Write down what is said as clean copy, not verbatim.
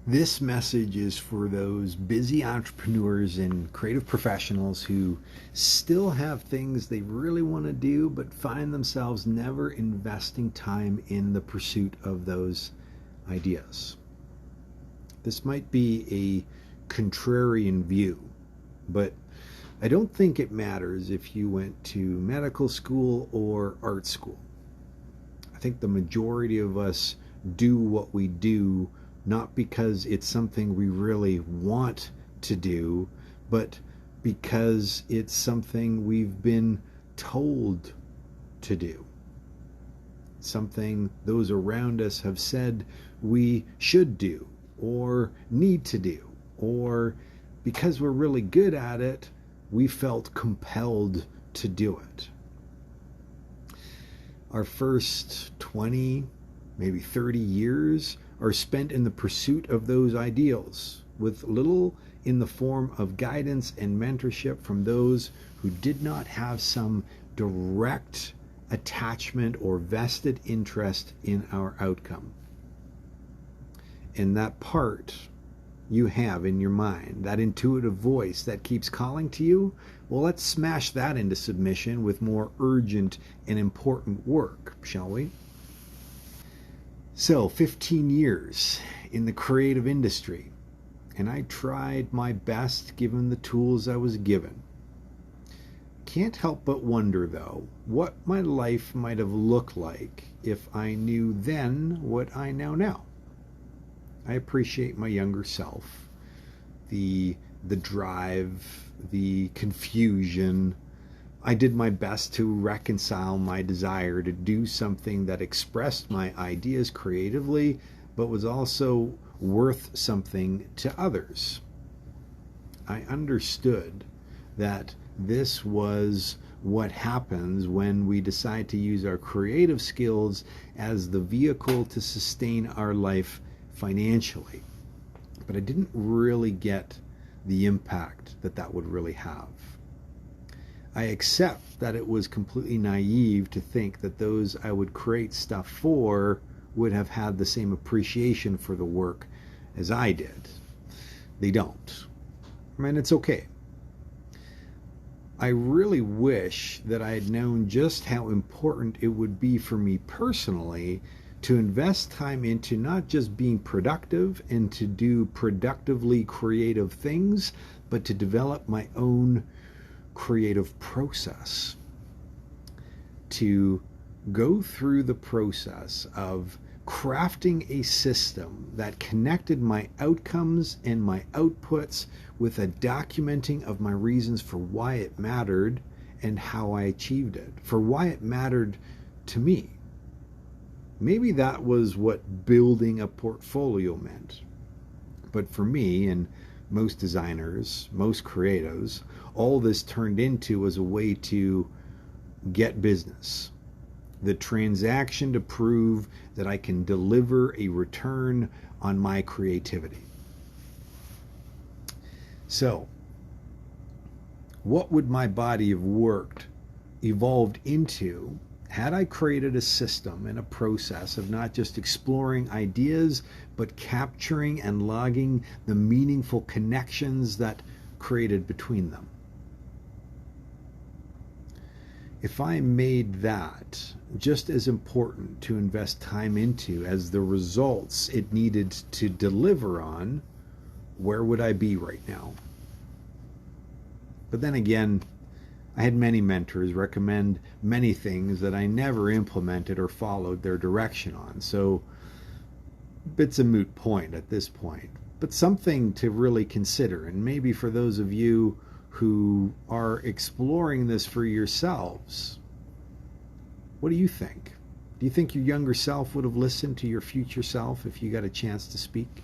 This message is for those busy entrepreneurs and creative professionals who still have things they really want to do, but find themselves never investing time in the pursuit of those ideas. This might be a contrarian view, but I don't think it matters if you went to medical school or art school. I think the majority of us do what we do not because it's something we really want to do, but because it's something we've been told to do. Something those around us have said we should do or need to do, or because we're really good at it, we felt compelled to do it. Our first 20, maybe 30 years are spent in the pursuit of those ideals, with little in the form of guidance and mentorship from those who did not have some direct attachment or vested interest in our outcome. And that part you have in your mind, that intuitive voice that keeps calling to you, well, let's smash that into submission with more urgent and important work, shall we? So, 15 years in the creative industry, and I tried my best given the tools I was given. Can't help but wonder, though, what my life might have looked like if I knew then what I now know. I appreciate my younger self, the drive, the confusion. I did my best to reconcile my desire to do something that expressed my ideas creatively, but was also worth something to others. I understood that this was what happens when we decide to use our creative skills as the vehicle to sustain our life financially. But I didn't really get the impact that would really have. I accept that it was completely naive to think that those I would create stuff for would have had the same appreciation for the work as I did. They don't. I mean, it's okay. I really wish that I had known just how important it would be for me personally to invest time into not just being productive and to do productively creative things, but to develop my own creative process, to go through the process of crafting a system that connected my outcomes and my outputs with a documenting of my reasons for why it mattered and how I achieved it, for why it mattered to me. Maybe that was what building a portfolio meant. But for me and most designers, most creatives, all this turned into was a way to get business. The transaction to prove that I can deliver a return on my creativity. So, what would my body have evolved into had I created a system and a process of not just exploring ideas, but capturing and logging the meaningful connections that created between them? If I made that just as important to invest time into as the results it needed to deliver on, where would I be right now? But then again, I had many mentors recommend many things that I never implemented or followed their direction on. So it's a moot point at this point, but something to really consider. And maybe for those of you who are exploring this for yourselves, what do you think? Do you think your younger self would have listened to your future self if you got a chance to speak?